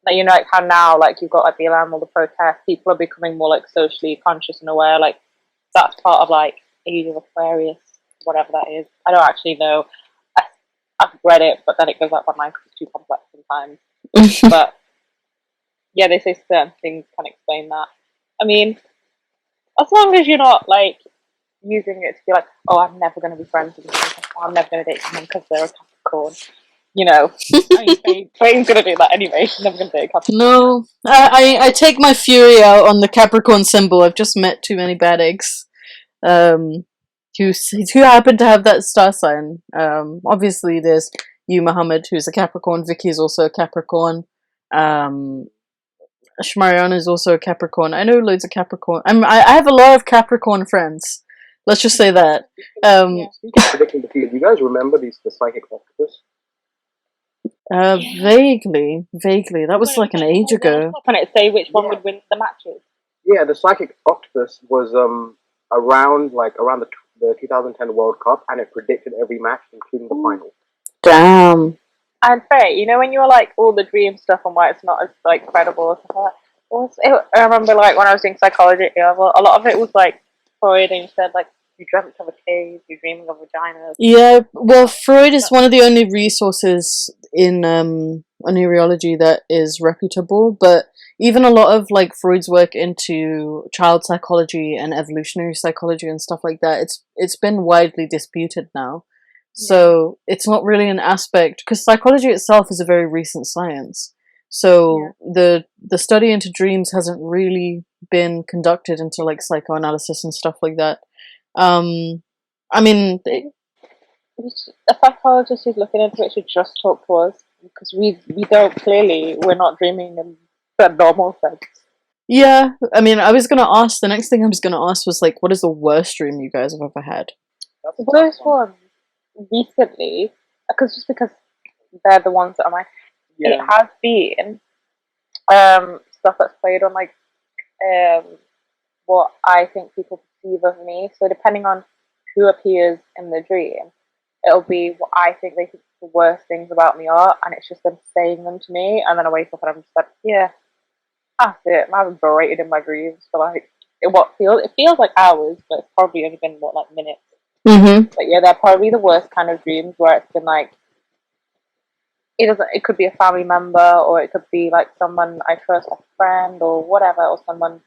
you know like how now like you've got like the alarm, all the protests, people are becoming more like socially conscious and aware. Like that's part of like Age of Aquarius, whatever that is. I don't actually know. I've read it, but then it goes up my mind because it's too complex sometimes. But yeah, they say certain things can explain that. I mean, as long as you're not like using it to be like, oh, I'm never going to be friends with them, I'm never going to date someone because they're a Capricorn. You know, I mean, Faye's going to do that anyway. She's never going to date a Capricorn. No, I take my fury out on the Capricorn symbol. I've just met too many bad eggs. Who happen to have that star sign. Obviously there's you, Muhammad, who's a Capricorn. Vicky is also a Capricorn. Shmariana is also a Capricorn. I know loads of Capricorn. I have a lot of Capricorn friends. Let's just say that. Predicting the future. Do you guys remember the psychic octopus? Vaguely. That was like an age ago. Can it say which one would win the matches? Yeah, the psychic octopus was around the 2010 World Cup, and it predicted every match, including the final. Damn. And Faye, you know when you were like all the dream stuff and why it's not as like credible and stuff like that. I remember like when I was doing psychology at A-level, a lot of it was like Freud, and you said like you dreamt of a cave, you're dreaming of vaginas. Yeah, well, Freud is one of the only resources in oneiriology that is reputable, but even a lot of like Freud's work into child psychology and evolutionary psychology and stuff like that, it's been widely disputed now. So it's not really an aspect, because psychology itself is a very recent science. So the study into dreams hasn't really been conducted into like psychoanalysis and stuff like that. I mean, a psychologist who's looking into it should just talk to us, because we don't, clearly we're not dreaming in the normal sense. Yeah, I mean, the next thing I was gonna ask was like, what is the worst dream you guys have ever had? The worst one recently, because they're the ones that are it has been stuff that's played on like what I think people perceive of me. So depending on who appears in the dream, it'll be what I think they the worst things about me are, and it's just them saying them to me, and then I wake up and I'm just like, yeah, that's it. I've been berated in my dreams for like it feels like hours, but it's probably only been like minutes. Mm-hmm. But yeah, they're probably the worst kind of dreams where it's been like it could be a family member, or it could be like someone I trust, like a friend or whatever, or someone,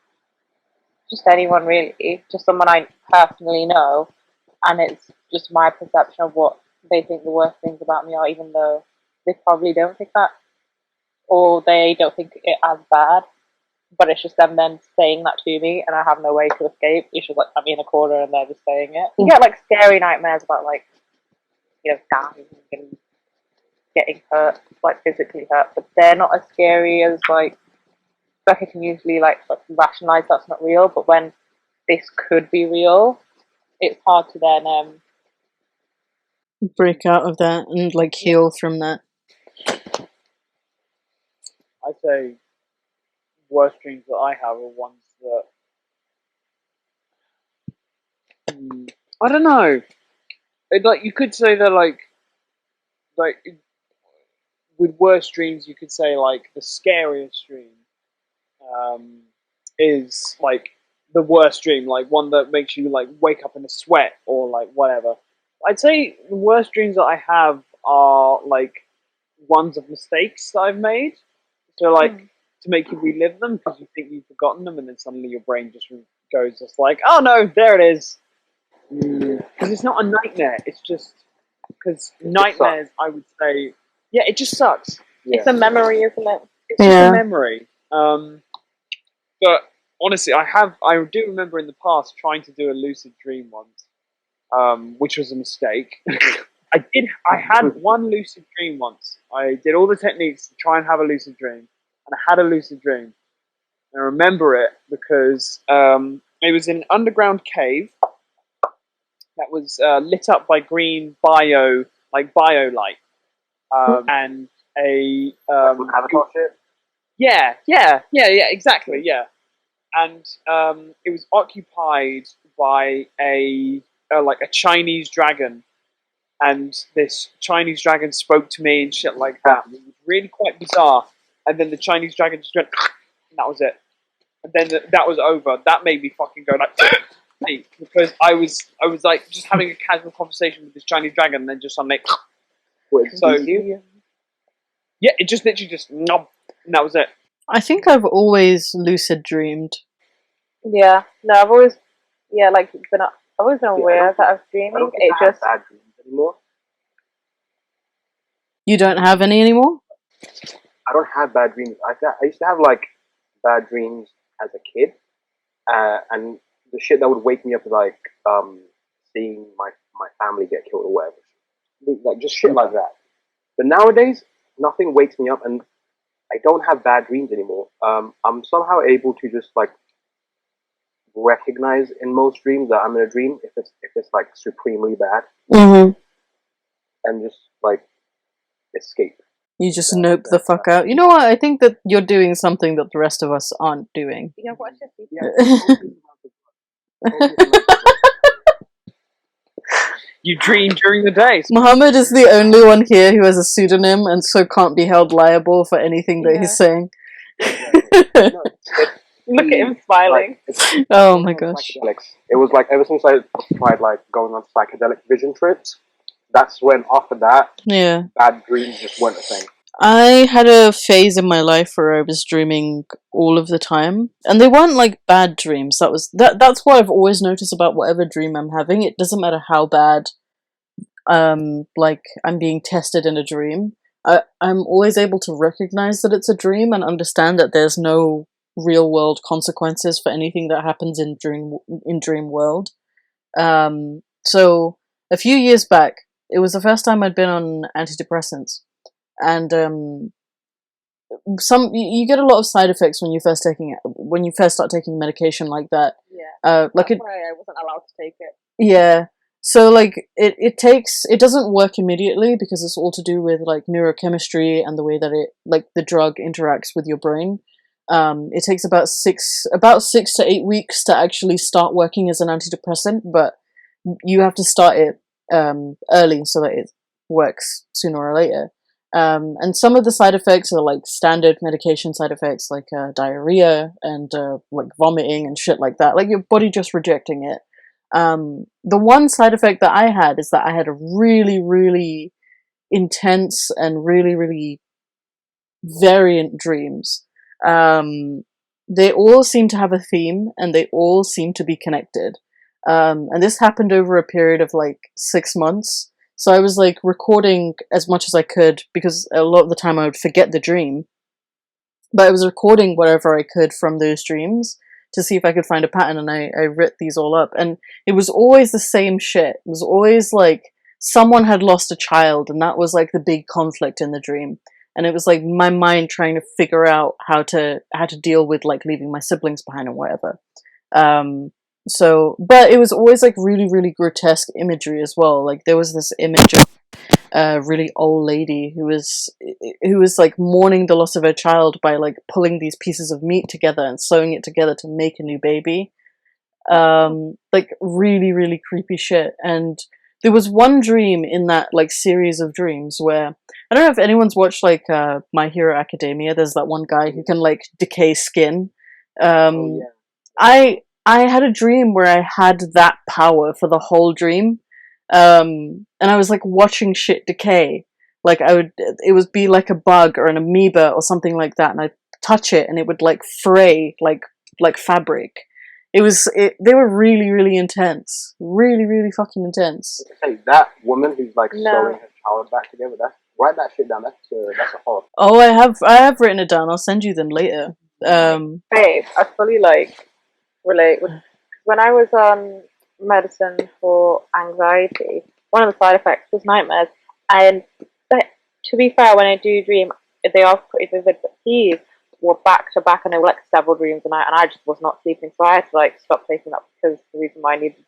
just anyone really, just someone I personally know, and it's just my perception of what they think the worst things about me are, even though they probably don't think that, or they don't think it as bad, but it's just them then saying that to me, and I have no way to escape. It's just like I'm in a corner and they're just saying it. You get like scary nightmares about like, dying and getting hurt, like physically hurt, but they're not as scary as like I can usually like rationalize that's not real, but when this could be real, it's hard to then Break out of that and like heal from that. I'd say worst dreams that I have are ones that I don't know. Like you could say they're like with worst dreams, you could say like the scariest dream is like the worst dream, like one that makes you like wake up in a sweat or like whatever. I'd say the worst dreams that I have are like ones of mistakes that I've made. So like to make you relive them because you think you've forgotten them, and then suddenly your brain just goes just like, oh no, there it is. Because it's not a nightmare. It's just because nightmares, I would say, yeah, it just sucks. Yeah. it's a memory, isn't it? It's just a memory. But honestly, I do remember in the past trying to do a lucid dream once, which was a mistake. I had one lucid dream once. I did all the techniques to try and have a lucid dream, and I had a lucid dream. And I remember it because it was in an underground cave that was lit up by green bio light, and a Avatar shit? yeah, exactly, yeah. And it was occupied by a Chinese dragon, and this Chinese dragon spoke to me and shit like that. It was really quite bizarre. And then the Chinese dragon just went, and that was it. And then that was over. That made me fucking go like, because I was like just having a casual conversation with this Chinese dragon, and then just suddenly, so yeah, it just literally just nob, and that was it. I think I've always lucid dreamed. Yeah, no, I've always been aware that I was dreaming. It just bad dreams anymore. You don't have any anymore? I don't have bad dreams. I used to have like bad dreams as a kid, and the shit that would wake me up is like seeing my family get killed or whatever, like just shit like that. But nowadays, nothing wakes me up, and I don't have bad dreams anymore. I'm somehow able to just like recognize in most dreams that I'm in a dream if it's like supremely bad, and just like escape. You just nope the fuck out. You know what? I think that you're doing something that the rest of us aren't doing. you know what? You dream during the day. Muhammad is the only one here who has a pseudonym and so can't be held liable for anything that he's saying. Look at him smiling. Like, oh my gosh. Psychedelics. It was like ever since I tried like going on psychedelic vision trips, that's when after that, bad dreams just weren't a thing. I had a phase in my life where I was dreaming all of the time, and they weren't like bad dreams. That's what I've always noticed about whatever dream I'm having. It doesn't matter how bad like I'm being tested in a dream. I'm always able to recognize that it's a dream and understand that there's no real world consequences for anything that happens in dream world. So a few years back, it was the first time I'd been on antidepressants, and you get a lot of side effects when you first start taking medication like that. Yeah, that's why I wasn't allowed to take it. Yeah. So like it doesn't work immediately because it's all to do with like neurochemistry and the way that the drug interacts with your brain. It takes about 6 to 8 weeks to actually start working as an antidepressant, but you have to start it early so that works sooner or later. And some of the side effects are like standard medication side effects, like diarrhea and like vomiting and shit like that. Like your body just rejecting it. The one side effect that I had is that I had a really, really intense and really, really variant dreams. They all seem to have a theme and they all seem to be connected. And this happened over a period of like 6 months. So I was like recording as much as I could because a lot of the time I would forget the dream. But I was recording whatever I could from those dreams to see if I could find a pattern, and I writ these all up. And it was always the same shit. It was always like someone had lost a child, and that was like the big conflict in the dream. And it was like my mind trying to figure out how to deal with like leaving my siblings behind and whatever. But it was always like really, really grotesque imagery as well. Like there was this image of a really old lady who was like mourning the loss of her child by like pulling these pieces of meat together and sewing it together to make a new baby. Like really, really creepy shit. And there was one dream in that like series of dreams where I don't know if anyone's watched like My Hero Academia. There's that one guy who can like decay skin. I had a dream where I had that power for the whole dream. And I was like watching shit decay. Like it would be like a bug or an amoeba or something like that, and I'd touch it and it would like fray like fabric. They were really, really intense. Really, really fucking intense. Hey, that woman who's like No. sewing her child back together, write that shit down. That's a horror. Oh, I have written it down. I'll send you them later. Babe, I fully like relate with when I was on medicine for anxiety. One of the side effects was nightmares, and to be fair, when I do dream, they are pretty vivid. But these were back to back, and they were like several dreams a night, and I just was not sleeping, so I had to like stop taking that because the reason why I needed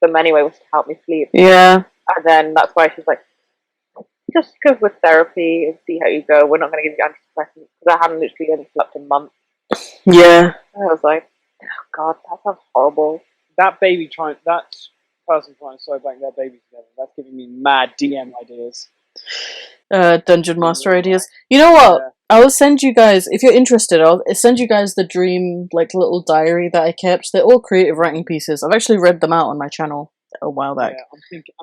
them anyway was to help me sleep. Yeah. And then that's why she's like, just go with therapy and see how you go. We're not going to give you antidepressants because I hadn't literally slept in months. Yeah. And I was like, oh god, that sounds horrible. That person trying to sew back their baby together, that's giving me mad DM ideas. Dungeon Master ideas. You know what? Yeah. I'll send you guys, if you're interested, I'll send you guys the dream, like, little diary that I kept. They're all creative writing pieces. I've actually read them out on my channel a while back. Yeah, I'm thinking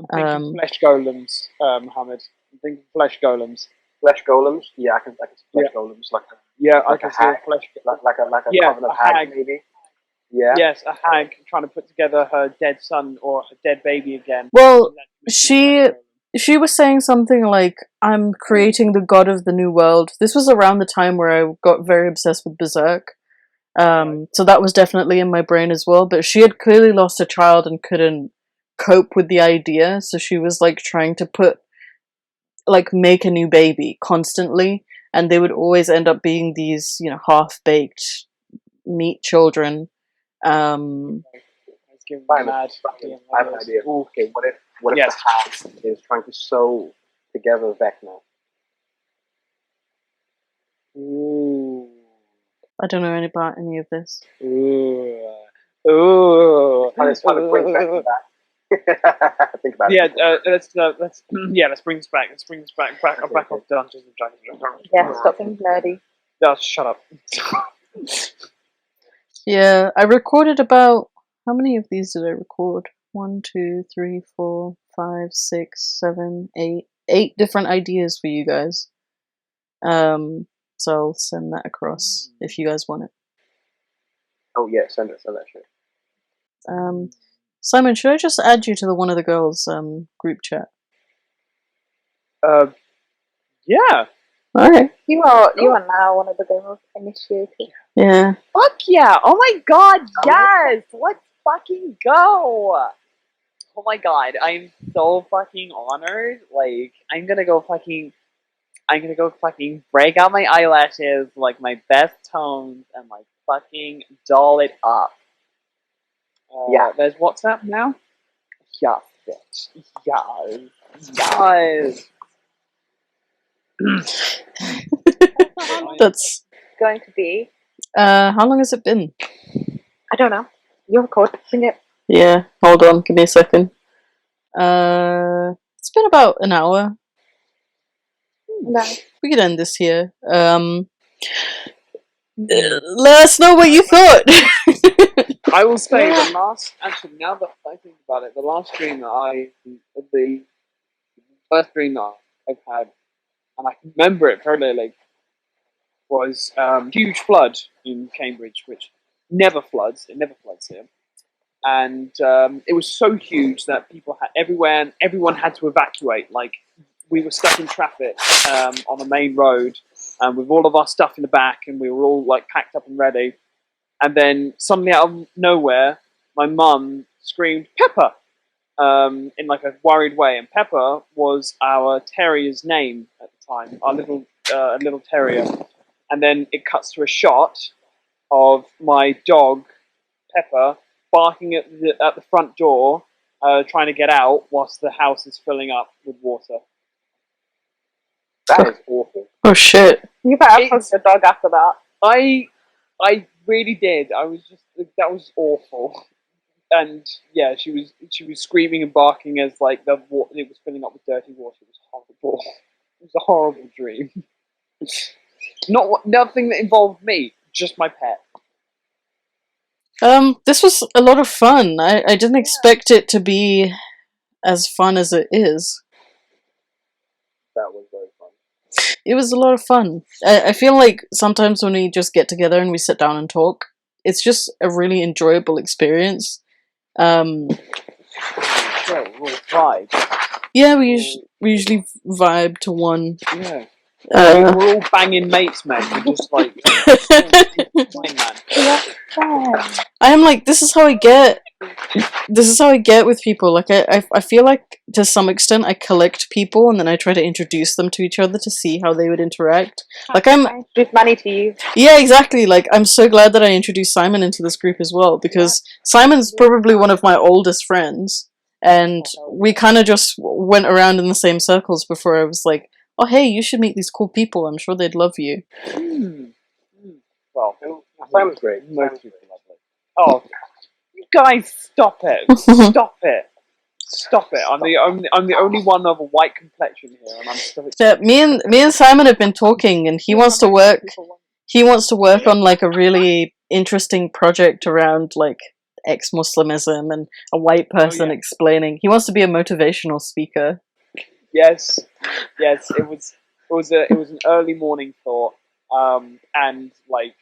flesh golems, Mohammed. I'm thinking flesh golems. Flesh golems? Yeah, I can see flesh golems like I can see hag. a flesh like a covenant a hag, hag. maybe. Yeah. Yes, a hag trying to put together her dead son or her dead baby again. Well, she was saying something like, I'm creating the god of the new world. This was around the time where I got very obsessed with Berserk. So that was definitely in my brain as well. But she had clearly lost a child and couldn't cope with the idea. So she was like trying to make a new baby constantly. And they would always end up being these, half-baked meat children. It's giving me mad. I have an idea. Okay, what if the hag is trying to sew together Vecna? Ooh. I don't know about any of this. Ooh. How does bring Vecna back? Think about it. Let's bring this back. Let's bring this back off Dungeons and Dragons. Yeah, stop being nerdy. No, shut up. Yeah, I recorded about, how many of these did I record? 1, 2, 3, 4, 5, 6, 7, 8. 8 different ideas for you guys. So I'll send that across if you guys want it. Oh yeah, send that shit. Simon, should I just add you to one of the girls' group chat? Yeah. Alright. You are now one of the girls initiated. Yeah. Fuck yeah! Oh my god, yes! Let's fucking go! Oh my god, I'm so fucking honored. Like, I'm gonna go fucking break out my eyelashes, like my best tones, and like fucking doll it up. Yeah. There's WhatsApp now? Yes, bitch. Yes. That's Going to be. how long has it been? I don't know. You record. Sing it. Yeah, hold on, give me a second. It's been about an hour. No. We could end this here. Let us know what you thought. I will say the last. Actually, now that I think about it, the first dream that I've had, and I can remember it clearly, was huge flood in Cambridge, which never floods. It never floods here, and it was so huge that people had everywhere, and everyone had to evacuate. Like we were stuck in traffic on a main road, with all of our stuff in the back, and we were all like packed up and ready. And then suddenly, out of nowhere, my mum screamed "Pepper" in like a worried way, and Pepper was our terrier's name at the time, our little terrier. And then it cuts to a shot of my dog Pepper barking at the front door, trying to get out whilst the house is filling up with water. That is awful. Oh shit. You better hug your dog after that. I really did. I was just that was awful. And yeah, she was screaming and barking as like it was filling up with dirty water. It was horrible. It was a horrible dream. Nothing that involved me, just my pet. This was a lot of fun. I didn't expect it to be as fun as it is. That was very fun. It was a lot of fun. I feel like sometimes when we just get together and we sit down and talk, it's just a really enjoyable experience. Yeah, we'll vibe. Yeah, we usually vibe to one. Yeah. We're all banging mates, man. We're just like, I am like, this is how I get with people. Like I feel like to some extent I collect people and then I try to introduce them to each other to see how they would interact. Like I introduce money to you. Yeah, exactly. Like I'm so glad that I introduced Simon into this group as well, because Simon's probably one of my oldest friends, and we kind of just went around in the same circles before I was like, oh hey, you should meet these cool people, I'm sure they'd love you. Well, Simon's great. Most people lovely. Oh, you guys, stop it! Stop it! Stop it! I'm the only one of a white complexion here, and I'm still. Yeah, me and Simon have been talking, and he wants to work on like a really interesting project around like ex-Muslimism and a white person explaining. He wants to be a motivational speaker. Yes, it was an early morning thought, and like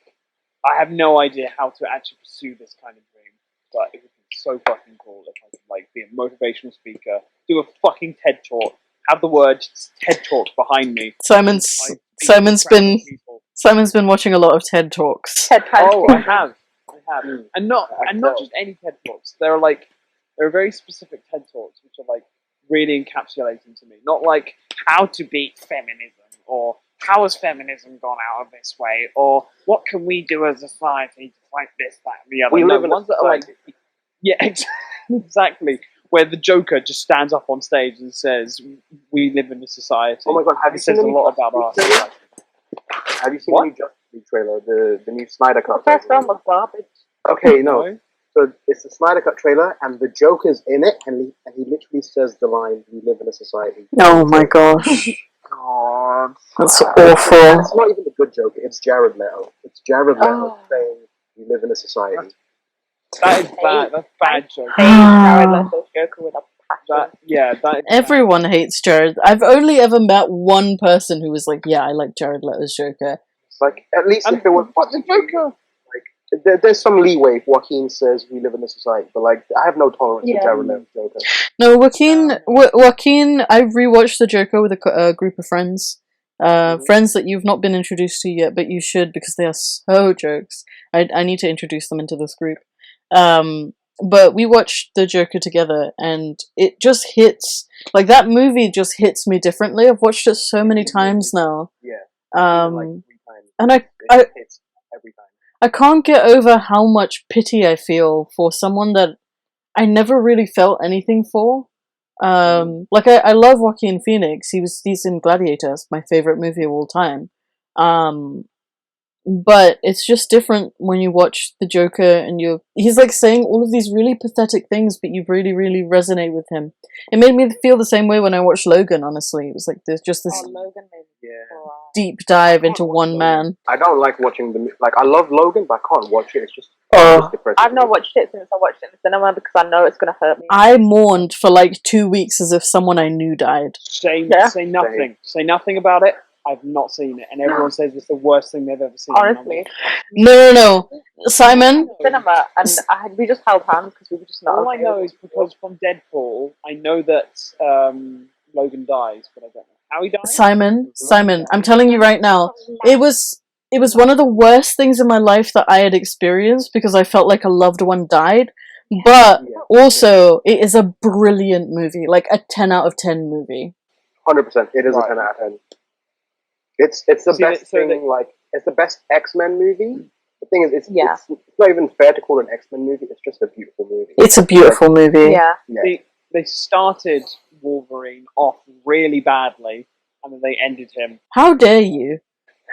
I have no idea how to actually pursue this kind of dream, but it would be so fucking cool if I could like be a motivational speaker, do a fucking TED talk, have the word TED talk behind me. Simon's been watching a lot of TED talks. I have, and not just any TED talks. There are very specific TED talks which are like really encapsulating to me. Not like how to beat feminism, or how has feminism gone out of this way, or what can we do as a society to fight this, that, and the other. We live in ones that are like, yeah, exactly. Where the Joker just stands up on stage and says, "We live in a society." Oh my god, have you seen a lot about our society. Have you seen the new Justice League trailer? The new Snyder Cut. The first one was garbage. Okay, no. So it's the Snyder Cut trailer, and the Joker's in it, and he literally says the line, "We live in a society." Oh my gosh. God. That's awful. It's not even the good Joker, it's Jared Leto. It's Jared Leto saying, "We live in a society." That is bad. That's bad Joker. Jared Leto's Joker with a passion. Everyone hates Jared. I've only ever met one person who was like, yeah, I like Jared Leto's Joker. It's like, at least if it was the Joker. There's some leeway if Joaquin says we live in a society, but like I have no tolerance for Jared Leto's Joker. No, Joaquin. I rewatched the Joker with a group of friends, friends that you've not been introduced to yet, but you should, because they are so jokes. I need to introduce them into this group. But we watched the Joker together, and it just hits, like that movie just hits me differently. I've watched it so many times now. Yeah. And it hits every time. I can't get over how much pity I feel for someone that I never really felt anything for. Like I love Joaquin Phoenix. He's in Gladiator. It's my favorite movie of all time. But it's just different when you watch the Joker and he's like saying all of these really pathetic things, but you really, really resonate with him. It made me feel the same way when I watched Logan, honestly. It was like there's just this... Oh, Logan made deep dive into one man. I don't like watching the like. I love Logan, but I can't watch it. It's just depressing. I've not watched it since I watched it in the cinema because I know it's gonna hurt me. I mourned for like 2 weeks as if someone I knew died. Say Same. nothing about it. I've not seen it, and everyone says it's the worst thing they've ever seen. Honestly, No. Simon, cinema, and we just held hands because we were just not. All I know is because from Deadpool, I know that Logan dies, but I don't know how he dies. Simon, I'm telling you right now, it was one of the worst things in my life that I had experienced because I felt like a loved one died. But also, it is a brilliant movie, like a 10 out of 10 movie. 100%. It is a 10 out of 10. It's the best thing. Like it's the best X-Men movie. The thing is, it's not even fair to call it an X-Men movie. It's just a beautiful movie. It's a beautiful movie. Yeah. They started Wolverine off really badly, and then they ended him. How dare you?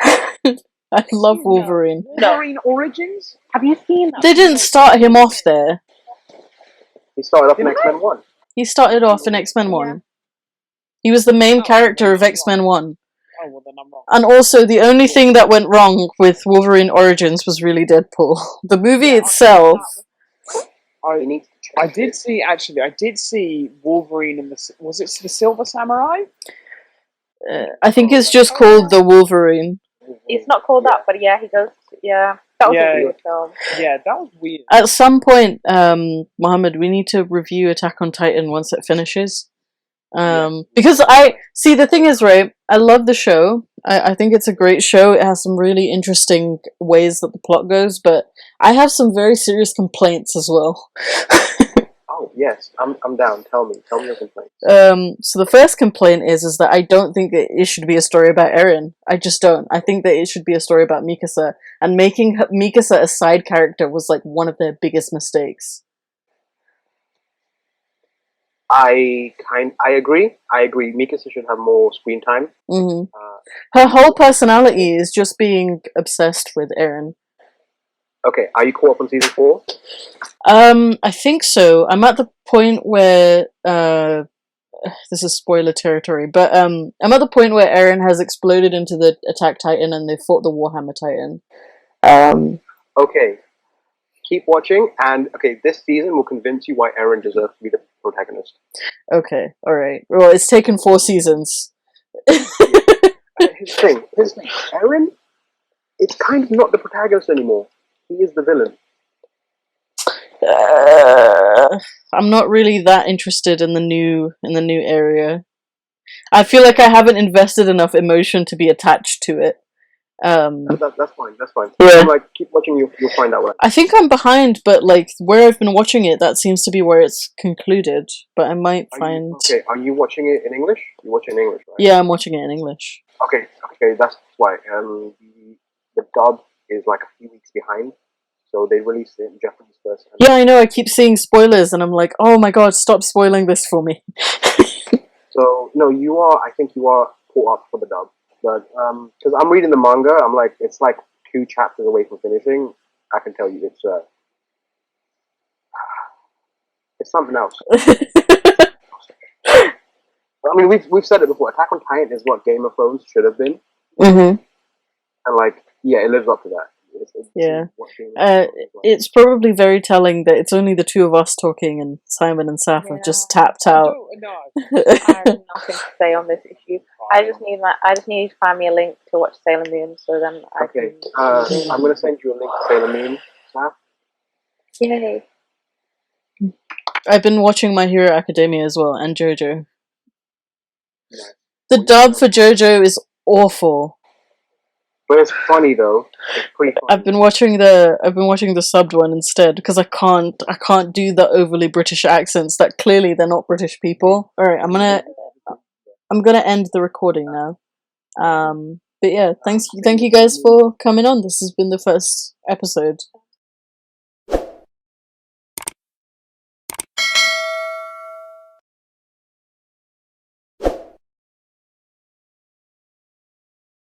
I love Wolverine. Wolverine Origins? Have you seen that? They didn't start him off there. He started off in X-Men 1. He started off in X-Men 1. He was the main character of X-Men 1. Oh, well, then I'm wrong. And also, the only thing that went wrong with Wolverine Origins was really Deadpool. The movie itself... I did see Wolverine in was it the Silver Samurai? I think it's just called The Wolverine. It's not called that, but yeah, he goes. Yeah, that was a weird film. Yeah, that was weird. At some point, Mohammed, we need to review Attack on Titan once it finishes. Because the thing is, right, I love the show. I think it's a great show. It has some really interesting ways that the plot goes, but I have some very serious complaints as well. Oh yes, I'm down. Tell me your complaints. So the first complaint is that I don't think that it should be a story about Eren. I just don't. I think that it should be a story about Mikasa, and making Mikasa a side character was like one of their biggest mistakes. I agree. Mikasa should have more screen time. Mm-hmm. Her whole personality is just being obsessed with Eren. Okay, are you caught up on season 4? I think so. I'm at the point where this is spoiler territory, but I'm at the point where Eren has exploded into the Attack Titan and they fought the Warhammer Titan. Okay, keep watching, and this season will convince you why Eren deserves to be the protagonist. Okay, alright. Well, it's taken 4 seasons. His thing, Eren, it's kind of not the protagonist anymore. He is the villain. I'm not really that interested in the new area. I feel like I haven't invested enough emotion to be attached to it. That's fine. Yeah. Like, keep watching. You'll find out. I think I'm behind, but like where I've been watching it, that seems to be where it's concluded. But I might find. Are you watching it in English? You're watching it in English, right? Yeah, I'm watching it in English. Okay, that's why. The dub is like a few weeks behind, so they released it in Japanese first. Yeah, I know. I keep seeing spoilers, and I'm like, oh my god, stop spoiling this for me. So no, you are. I think you are caught up for the dub, but because I'm reading the manga, I'm like, it's like 2 chapters away from finishing. I can tell you, it's something else. I mean, we've said it before. Attack on Titan is what Game of Thrones should have been, and like, yeah, it lives up to that. It's probably very telling that it's only the 2 of us talking, and Simon and Saff have just tapped out. I have nothing to say on this issue. I just need to find me a link to watch Sailor Moon, so then I can. I'm gonna send you a link to Sailor Moon, Saff. Yay! I've been watching My Hero Academia as well, and JoJo. The dub for JoJo is awful. But it's funny though. It's pretty funny. I've been watching the subbed one instead because I can't do the overly British accents that clearly they're not British people. All right, I'm gonna end the recording now. But yeah, thank you guys for coming on. This has been the first episode.